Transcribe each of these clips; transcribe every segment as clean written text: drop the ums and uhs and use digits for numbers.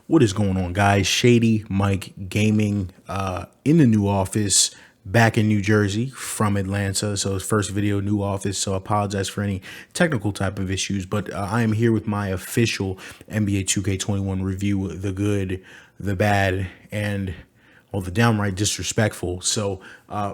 What is going on, guys? Shady Mike Gaming in the new office, back in New Jersey from Atlanta. So his first video, new office. So I apologize for any technical type of issues, but I am here with my official NBA 2K21 review, the good, the bad, and the downright disrespectful. So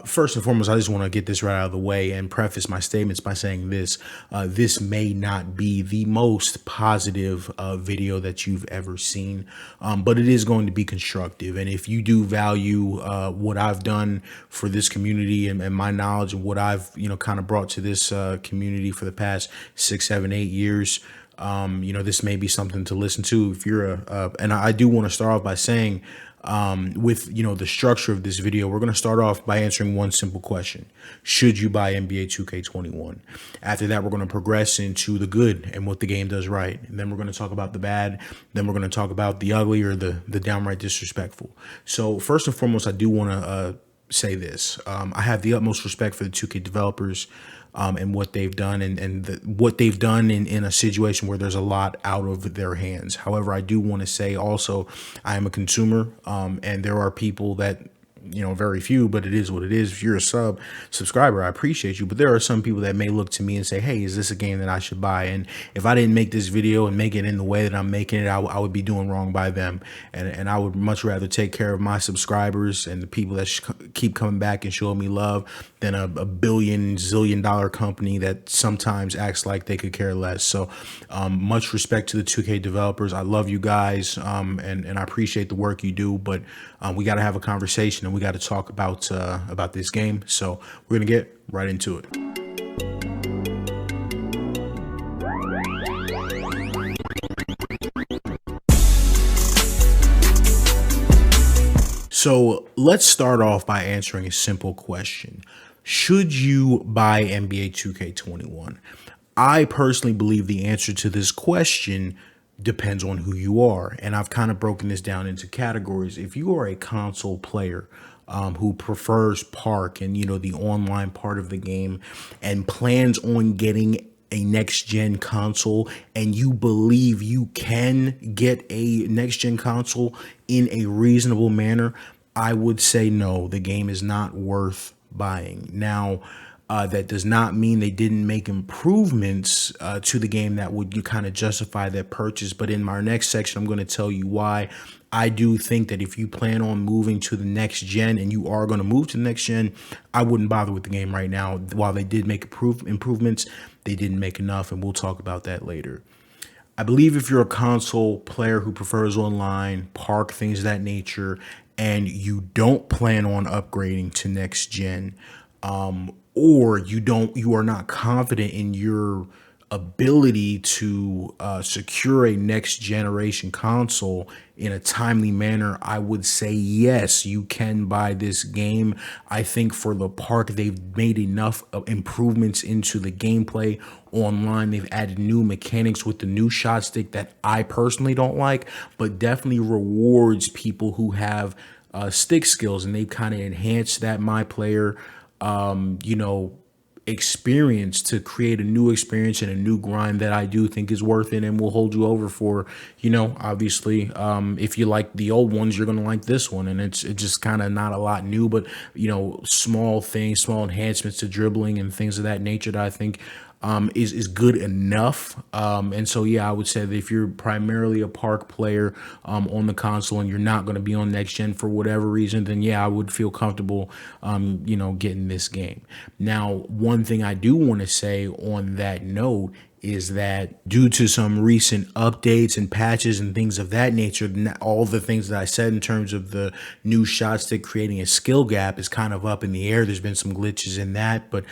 first and foremost, I just want to get this right out of the way and preface my statements by saying this. This may not be the most positive video that you've ever seen, but it is going to be constructive. And if you do value what I've done for this community and my knowledge and what I've, kind of brought to this community for the past 6, 7, 8 years, this may be something to listen to if you're and I do want to start off by saying, with the structure of this video, we're going to start off by answering one simple question: should you buy NBA 2K21? After that, we're going to progress into the good and what the game does right, and then we're going to talk about the bad. Then we're going to talk about the ugly or the downright disrespectful. So first and foremost, I do want to say this: I have the utmost respect for the 2K developers. And what they've done and what they've done in a situation where there's a lot out of their hands. However, I do want to say also, I am a consumer, and there are people that, very few, but it is what it is. If you're a subscriber, I appreciate you. But there are some people that may look to me and say, hey, is this a game that I should buy? And if I didn't make this video and make it in the way that I'm making it, I would be doing wrong by them. And I would much rather take care of my subscribers and the people that keep coming back and showing me love than a billion, zillion dollar company that sometimes acts like they could care less. So much respect to the 2K developers. I love you guys, and I appreciate the work you do, but we got to have a conversation and we got to talk about this game. So we're going to get right into it. So let's start off by answering a simple question. Should you buy NBA 2K21? I personally believe the answer to this question depends on who you are. And I've kind of broken this down into categories. If you are a console player who prefers Park and, the online part of the game and plans on getting a next-gen console, and you believe you can get a next-gen console in a reasonable manner, I would say no, the game is not worth buying. Now, that does not mean they didn't make improvements to the game that would kind of justify that purchase. But in my next section, I'm going to tell you why I do think that if you plan on moving to the next gen and you are going to move to the next gen, I wouldn't bother with the game right now. While they did make improvements, they didn't make enough, and we'll talk about that later. I believe if you're a console player who prefers online, Park, things of that nature, and you don't plan on upgrading to next gen, or you are not confident in your ability to secure a next generation console in a timely manner, I would say yes, you can buy this game. I think for the Park, they've made enough improvements into the gameplay online. They've added new mechanics with the new shot stick that I personally don't like, but definitely rewards people who have stick skills, and they've kind of enhanced that my player experience to create a new experience and a new grind that I do think is worth it and will hold you over for, obviously, if you like the old ones, you're going to like this one. And it's just kind of not a lot new, but, small things, small enhancements to dribbling and things of that nature that I think is good enough. And so, yeah, I would say that if you're primarily a Park player on the console and you're not going to be on next gen for whatever reason, then yeah, I would feel comfortable, getting this game. Now, one thing I do want to say on that note is that due to some recent updates and patches and things of that nature, all the things that I said in terms of the new shot stick creating a skill gap is kind of up in the air. There's been some glitches in that, but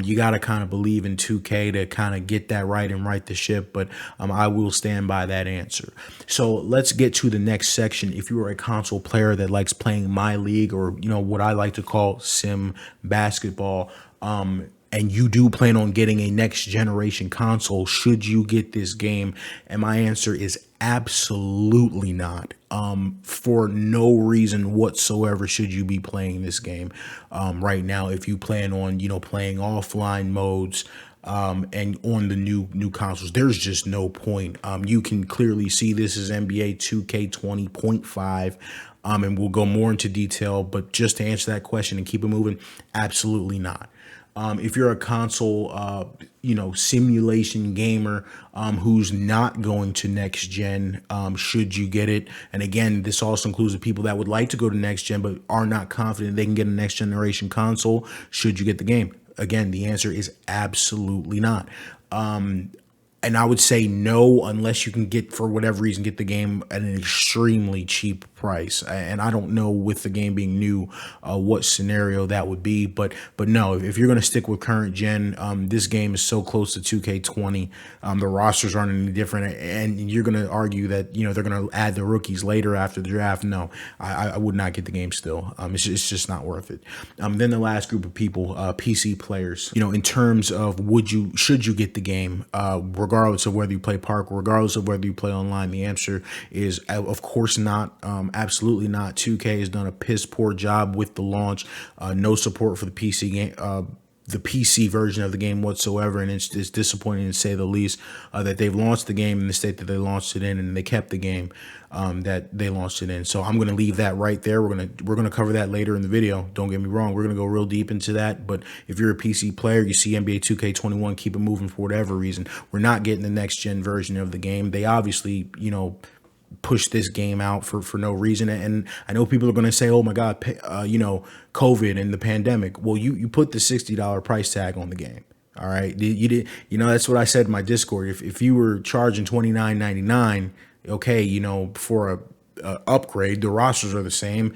you got to kind of believe in 2K to kind of get that right and right the ship. But I will stand by that answer. So let's get to the next section. If you are a console player that likes playing My League, or what I like to call sim basketball, and you do plan on getting a next generation console, should you get this game? And my answer is absolutely not. For no reason whatsoever should you be playing this game right now. If you plan on, playing offline modes, and on the new consoles. There's just no point. You can clearly see this is NBA 2K20.5. And we'll go more into detail, but just to answer that question and keep it moving, absolutely not. If you're a console, simulation gamer who's not going to next gen, should you get it? And again, this also includes the people that would like to go to next gen but are not confident they can get a next generation console. Should you get the game? Again, the answer is absolutely not. And I would say no, unless you can get, for whatever reason, get the game at an extremely cheap price. And I don't know, with the game being new, what scenario that would be. But no, if you're going to stick with current gen, this game is so close to 2K20. The rosters aren't any different. And you're going to argue that, they're going to add the rookies later after the draft. No, I would not get the game still. It's just not worth it. Then the last group of people, PC players, in terms of should you get the game, regardless of whether you play park, regardless of whether you play online, the answer is, of course, not. Absolutely not. 2K has done a piss poor job with the launch. No support for the PC game, the PC version of the game whatsoever, and it's disappointing to say the least that they've launched the game in the state that they launched it in, and they kept the game that they launched it in. So I'm going to leave that right there. We're going to cover that later in the video. Don't get me wrong. We're going to go real deep into that. But if you're a PC player, you see NBA 2K21, keep it moving for whatever reason. We're not getting the next gen version of the game. They obviously, push this game out for no reason. And I know people are going to say, oh my God, COVID and the pandemic. Well, you put the $60 price tag on the game. All right. You did, that's what I said in my Discord. If you were charging $29.99, okay, for a upgrade, the rosters are the same.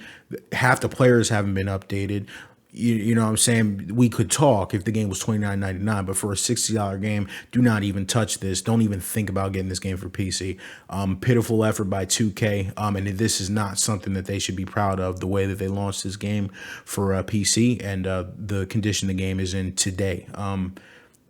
Half the players haven't been updated. You know what I'm saying? We could talk if the game was $29.99, but for a $60 game, do not even touch this. Don't even think about getting this game for PC. Pitiful effort by 2K, and this is not something that they should be proud of, the way that they launched this game for PC and the condition the game is in today.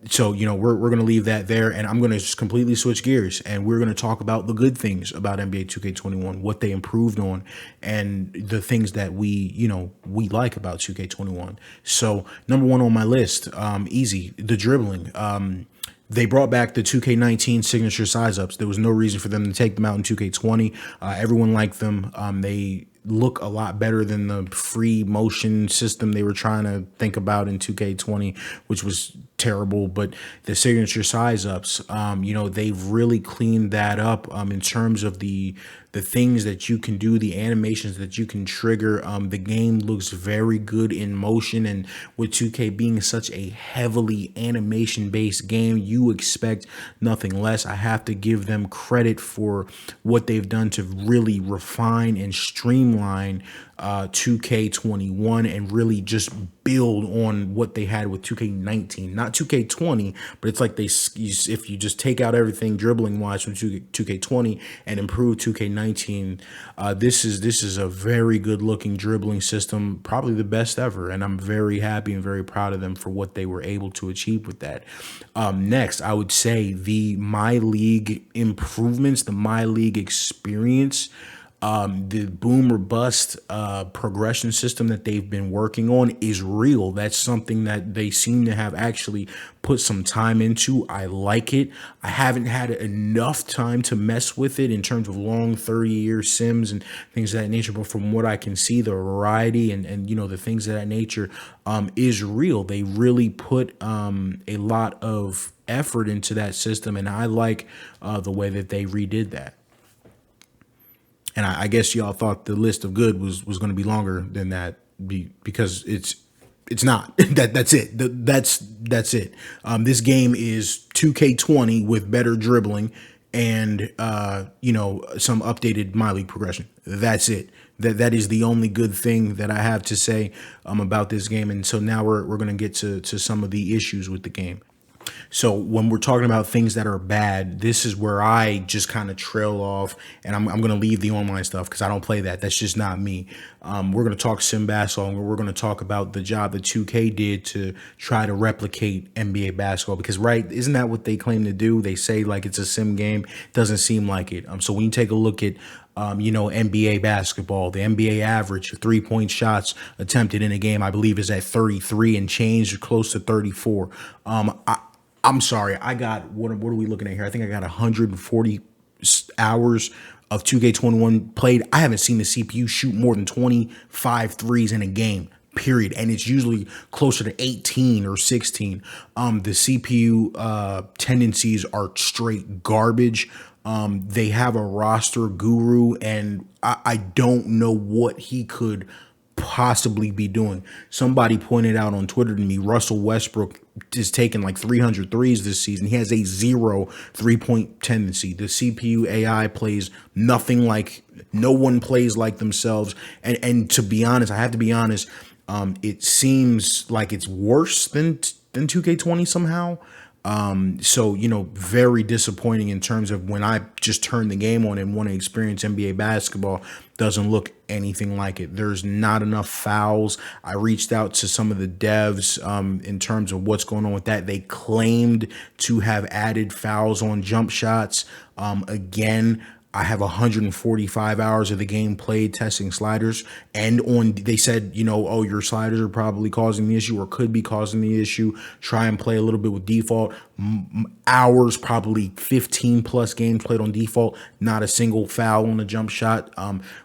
So, we're going to leave that there, and I'm going to just completely switch gears, and we're going to talk about the good things about NBA 2K21, what they improved on, and the things that we like about 2K21. So, number one on my list, easy, the dribbling. They brought back the 2K19 signature size ups. There was no reason for them to take them out in 2K20. Everyone liked them. They look a lot better than the free motion system they were trying to think about in 2K20, which was terrible. But the signature size ups, they've really cleaned that up in terms of the things that you can do, the animations that you can trigger. The game looks very good in motion, and with 2K being such a heavily animation based game, you expect nothing less. I have to give them credit for what they've done to really refine and streamline 2K21 and really just build on what they had with 2K19, not 2K20, but it's like if you just take out everything dribbling wise from 2K20 and improve 2K19, this is a very good looking dribbling system, probably the best ever, and I'm very happy and very proud of them for what they were able to achieve with that. Next, I would say the My League improvements, the My League experience. The boom or bust progression system that they've been working on is real. That's something that they seem to have actually put some time into. I like it. I haven't had enough time to mess with it in terms of long 30-year sims and things of that nature, but from what I can see, the variety and the things of that nature is real. They really put a lot of effort into that system, and I like the way that they redid that. And I guess y'all thought the list of good was going to be longer than that, because it's not. That's it. That's it. This game is 2K20 with better dribbling and some updated My League progression. That's it. That is the only good thing that I have to say about this game. And so now we're going to get to some of the issues with the game. So when we're talking about things that are bad, this is where I just kind of trail off, and I'm going to leave the online stuff because I don't play that. That's just not me. We're going to talk sim basketball, and we're going to talk about the job that 2K did to try to replicate NBA basketball, because, right, isn't that what they claim to do? They say like it's a sim game. It doesn't seem like it. So when you take a look at NBA basketball, the NBA average 3-point shots attempted in a game, I believe, is at 33 and change, close to 34. I'm sorry. I got what are we looking at here? I think I got 140 hours of 2K21 played. I haven't seen the CPU shoot more than 25 threes in a game. Period. And it's usually closer to 18 or 16. The CPU tendencies are straight garbage. They have a roster guru, and I don't know what he could possibly be doing. Somebody pointed out on Twitter to me, Russell Westbrook is taking like 300 threes this season. He has a 0 3-point tendency. The CPU AI plays nothing like, no one plays like themselves. And to be honest, I have to be honest, it seems like it's worse than 2K20 somehow. So, very disappointing in terms of when I just turn the game on and want to experience NBA basketball, doesn't look anything like it. There's not enough fouls. I reached out to some of the devs in terms of what's going on with that. They claimed to have added fouls on jump shots. Again, I have 145 hours of the game played testing sliders, and they said, oh, your sliders are probably causing the issue or could be causing the issue. Try and play a little bit with default. Hours, probably 15 plus games played on default, not a single foul on the jump shot.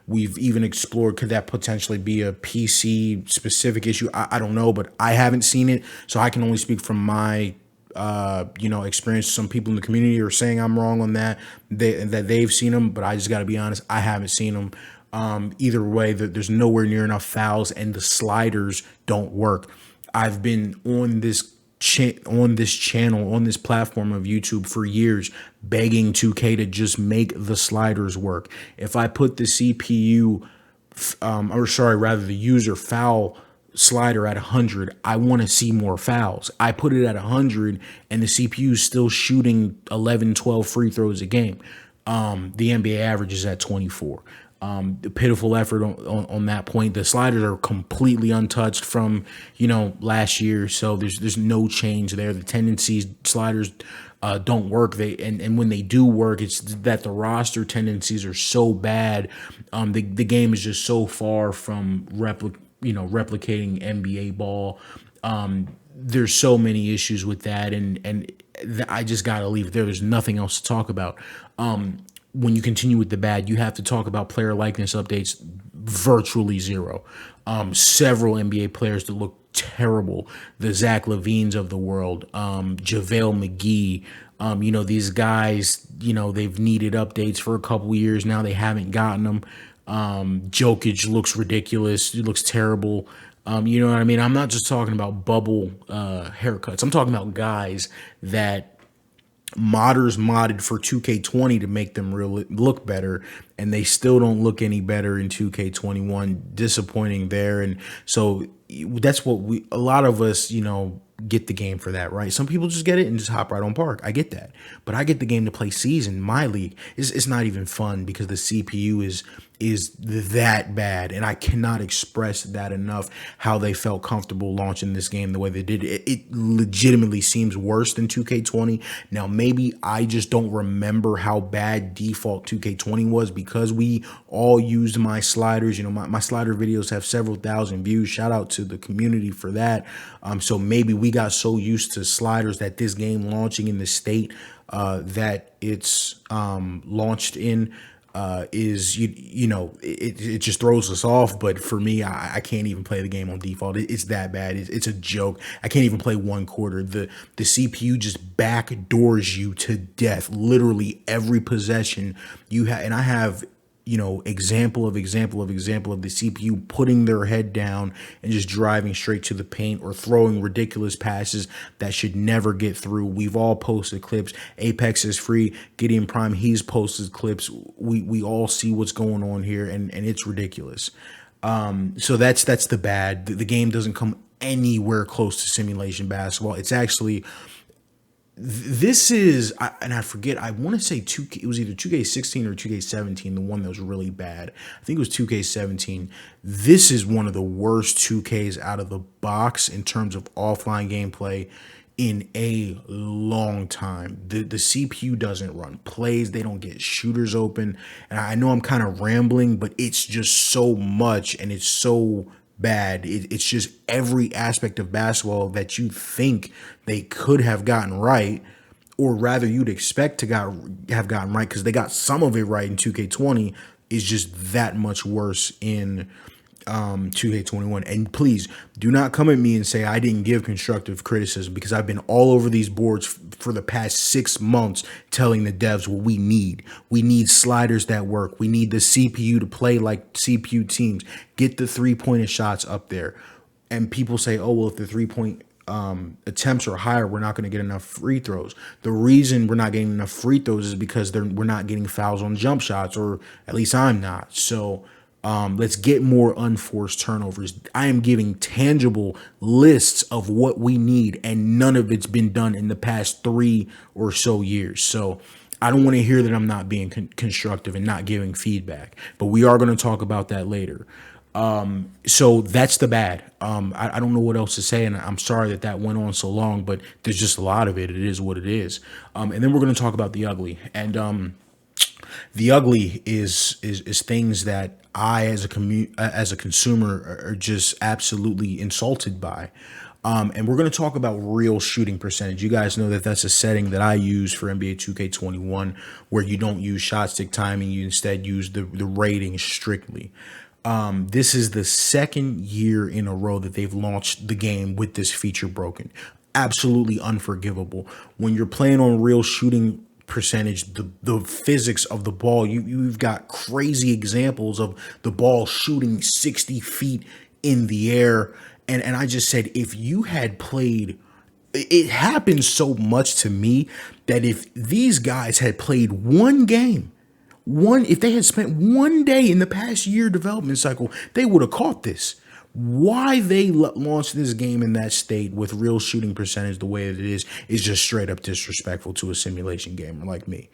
We've even explored, could that potentially be a PC specific issue? I don't know, but I haven't seen it, so I can only speak from my experience. Some people in the community are saying I'm wrong on that, that they've seen them, but I just got to be honest, I haven't seen them. Either way, there's nowhere near enough fouls, and the sliders don't work. I've been on this channel, on this platform of YouTube for years, begging 2K to just make the sliders work. If I put the CPU, the user foul slider at 100, I want to see more fouls. I put it at 100 and the CPU is still shooting 11, 12 free throws a game. The NBA average is at 24. The pitiful effort on that point. The sliders are completely untouched from, last year. So there's no change there. The tendencies, sliders don't work. And when they do work, it's that the roster tendencies are so bad. The game is just so far from replicating NBA ball. There's so many issues with that, and I just gotta leave it there. There's nothing else to talk about. When you continue with the bad, you have to talk about player likeness updates. Virtually zero. Several NBA players that look terrible. The Zach LaVines of the world, JaVale McGee. These guys, they've needed updates for a couple years now. They haven't gotten them. Jokic looks ridiculous. He looks terrible. You know what I mean? I'm not just talking about bubble haircuts. I'm talking about guys that modders modded for 2K20 to make them look better, and they still don't look any better in 2K21. Disappointing there. And so that's what a lot of us, get the game for that, right? Some people just get it and just hop right on park. I get that, but I get the game to play season. My league it's not even fun because the CPU is that bad, and I cannot express that enough. How they felt comfortable launching this game the way they did. It legitimately seems worse than 2K20. Now maybe I just don't remember how bad default 2K20 was because we all used my sliders. My slider videos have several thousand views. Shout out to the community for that. So maybe we got so used to sliders that this game launching in the state that it's launched in is it just throws us off. But for me, I can't even play the game on default. It's that bad. It's a joke. I can't even play one quarter. The CPU just backdoors you to death. Literally every possession you have, and I have example of the CPU putting their head down and just driving straight to the paint or throwing ridiculous passes that should never get through. We've all posted clips. Apex is free. Gideon Prime, he's posted clips. We all see what's going on here, and it's ridiculous. So that's the bad. The game doesn't come anywhere close to simulation basketball. It's actually, this is, I forget, I want to say it was either 2K16 or 2K17, the one that was really bad. I think it was 2K17. This is one of the worst 2Ks out of the box in terms of offline gameplay in a long time. The CPU doesn't run plays. They don't get shooters open. And I know I'm kind of rambling, but it's just so much, and it's so bad. It's just every aspect of basketball that you think they could have gotten right, or rather you'd expect to have gotten right because they got some of it right in 2K20, is just that much worse in 2K21. And please do not come at me and say I didn't give constructive criticism, because I've been all over these boards for the past 6 months telling the devs what we need. We need sliders that work. We need the CPU to play like CPU teams. Get the 3-point shots up there. And people say, oh, well, if the 3-point attempts are higher, we're not going to get enough free throws. The reason we're not getting enough free throws is because we're not getting fouls on jump shots, or at least I'm not. So let's get more unforced turnovers. I am giving tangible lists of what we need, and none of it's been done in the past 3 or so years. So I don't want to hear that I'm not being constructive and not giving feedback, but we are going to talk about that later. So that's the bad. I don't know what else to say, and I'm sorry that went on so long, but there's just a lot of it. It is what it is. And then we're going to talk about the ugly. And the ugly is things that I, as a consumer, are just absolutely insulted by. And we're going to talk about real shooting percentage. You guys know that that's a setting that I use for NBA 2K21, where you don't use shot stick timing. You instead use the rating strictly. This is the second year in a row that they've launched the game with this feature broken. Absolutely unforgivable. When you're playing on real shooting percentage, the physics of the ball, you've got crazy examples of the ball shooting 60 feet in the air. And I just said, if you had played, it happens so much to me that if these guys had played one game, if they had spent one day in the past year development cycle, they would have caught this. Why they launched this game in that state with real shooting percentage the way that it is just straight up disrespectful to a simulation gamer like me.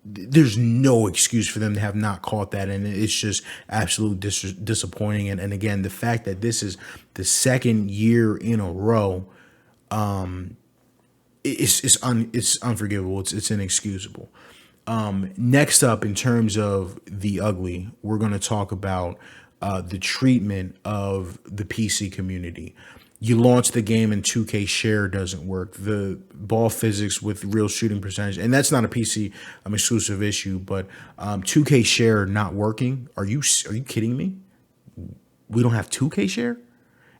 There's no excuse for them to have not caught that, and it's just absolutely disappointing. And again, the fact that this is the second year in a row, it's unforgivable. It's inexcusable. Next up, in terms of the ugly, we're going to talk about the treatment of the PC community. You launch the game and 2K share doesn't work. The ball physics with real shooting percentage, and that's not a PC exclusive issue, but 2K share not working. Are you kidding me? We don't have 2K share?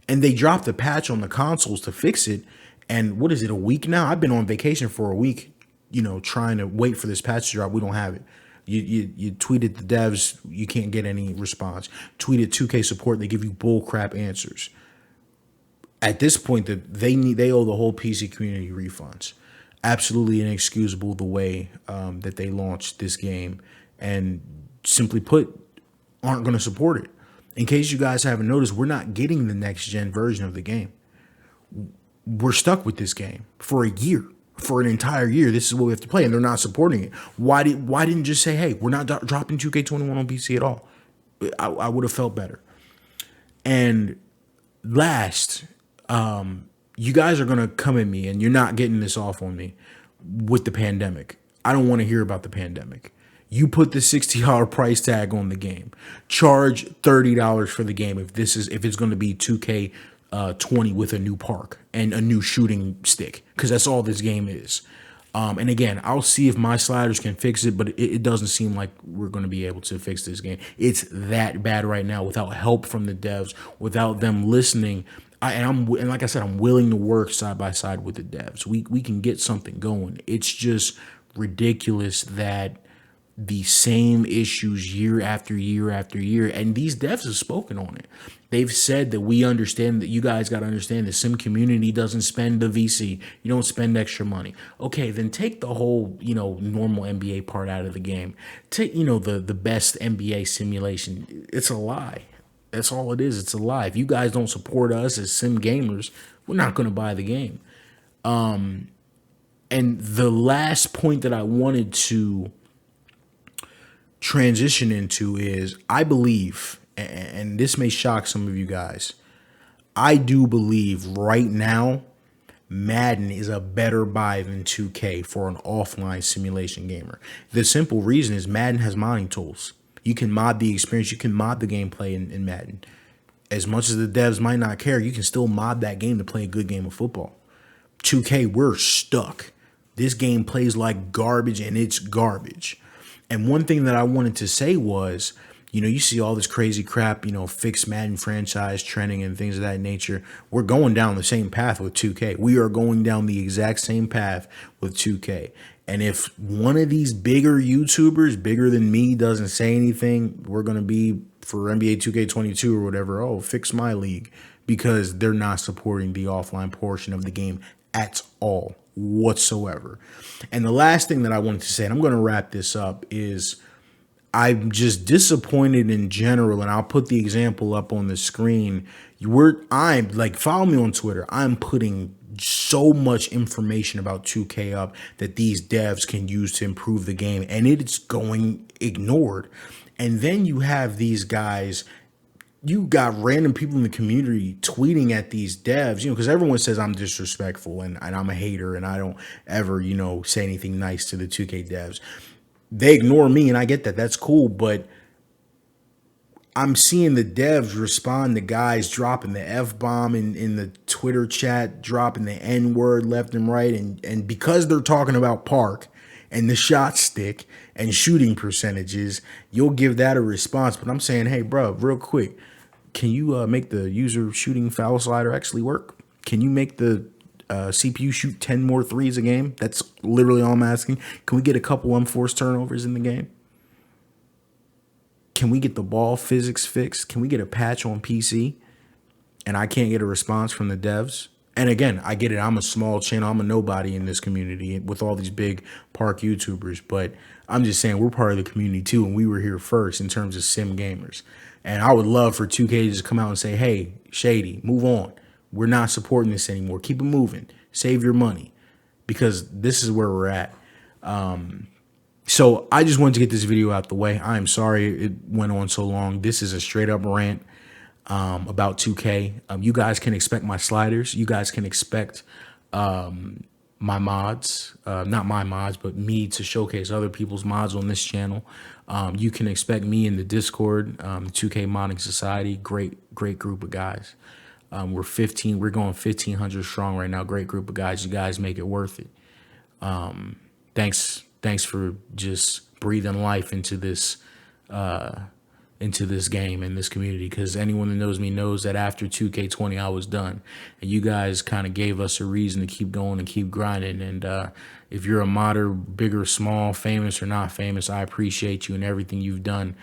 And they dropped a patch on the consoles to fix it. And what is it, a week now? I've been on vacation for a week, trying to wait for this patch to drop. We don't have it. You tweeted the devs, you can't get any response. Tweeted 2K support, they give you bull crap answers. At this point, that they owe the whole PC community refunds. Absolutely inexcusable the way that they launched this game, and simply put, aren't going to support it. In case you guys haven't noticed, we're not getting the next gen version of the game. We're stuck with this game for a year. For an entire year, this is what we have to play, and they're not supporting it. Why didn't just say, hey, we're not dropping 2K21 on PC at all? I would have felt better. And last, you guys are going to come at me, and you're not getting this off on me, with the pandemic. I don't want to hear about the pandemic. You put the $60 price tag on the game. Charge $30 for the game if it's going to be 2K 20 with a new park and a new shooting stick, because that's all this game is. And again, I'll see if my sliders can fix it, but it doesn't seem like we're going to be able to fix this game. It's that bad right now, without help from the devs, without them listening. And like I said, I'm willing to work side by side with the devs. We can get something going. It's just ridiculous that the same issues year after year after year, and these devs have spoken on it. They've said that we understand that you guys got to understand the sim community doesn't spend the VC. You don't spend extra money. Okay, then take the whole, normal NBA part out of the game. Take, the best NBA simulation. It's a lie. That's all it is. It's a lie. If you guys don't support us as sim gamers, we're not going to buy the game. And the last point that I wanted to transition into is, I believe, and this may shock some of you guys, I do believe right now Madden is a better buy than 2K for an offline simulation gamer. The simple reason is Madden has modding tools. You can mod the experience, you can mod the gameplay in Madden. As much as the devs might not care, you can still mod that game to play a good game of football. 2K, we're stuck. This game plays like garbage, and it's garbage. And one thing that I wanted to say was, you see all this crazy crap, fixed Madden franchise trending and things of that nature. We're going down the same path with 2K. We are going down the exact same path with 2K. And if one of these bigger YouTubers, bigger than me, doesn't say anything, we're going to be, for NBA 2K22 or whatever, oh, fix my league, because they're not supporting the offline portion of the game at all whatsoever. And the last thing that I wanted to say, and I'm going to wrap this up, is I'm just disappointed in general, and I'll put the example up on the screen. I'm like, follow me on Twitter. I'm putting so much information about 2K up that these devs can use to improve the game, and it's going ignored. And then you have these guys, you got random people in the community tweeting at these devs, because everyone says I'm disrespectful and I'm a hater and I don't ever, say anything nice to the 2K devs. They ignore me, and I get that. That's cool, but I'm seeing the devs respond to guys dropping the F-bomb in the Twitter chat, dropping the N-word left and right, and because they're talking about Park and the shot stick and shooting percentages, you'll give that a response. But I'm saying, hey, bro, real quick, can you make the user shooting foul slider actually work? Can you make the CPU shoot 10 more threes a game? That's literally all I'm asking. Can we get a couple unforced turnovers in the game? Can we get the ball physics fixed? Can we get a patch on PC? And I can't get a response from the devs. And again, I get it. I'm a small channel. I'm a nobody in this community with all these big Park YouTubers. But I'm just saying, we're part of the community too. And we were here first in terms of sim gamers. And I would love for 2K to just come out and say, hey, Shady, move on. We're not supporting this anymore. Keep it moving. Save your money, because this is where we're at. So I just wanted to get this video out the way. I am sorry it went on so long. This is a straight up rant about 2K. You guys can expect my sliders. You guys can expect my mods, not my mods, but me to showcase other people's mods on this channel. You can expect me in the Discord, the 2K Modding Society. Great group of guys. We're going 1,500 strong right now. Great group of guys. You guys make it worth it. Thanks for just breathing life into this game and this community, because anyone that knows me knows that after 2K20 I was done, and you guys kind of gave us a reason to keep going and keep grinding. And if you're a modder, big or small, famous or not famous, I appreciate you and everything you've done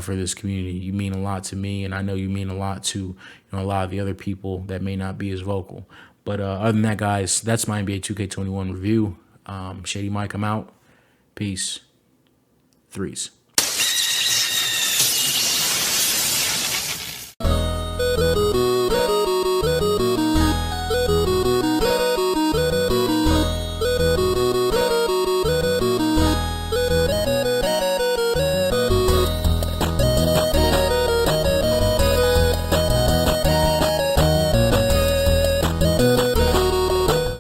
for this community. You mean a lot to me, and I know you mean a lot to a lot of the other people that may not be as vocal. But other than that, guys, that's my NBA 2K21 review. Shady Mike, I'm out. Peace. Threes.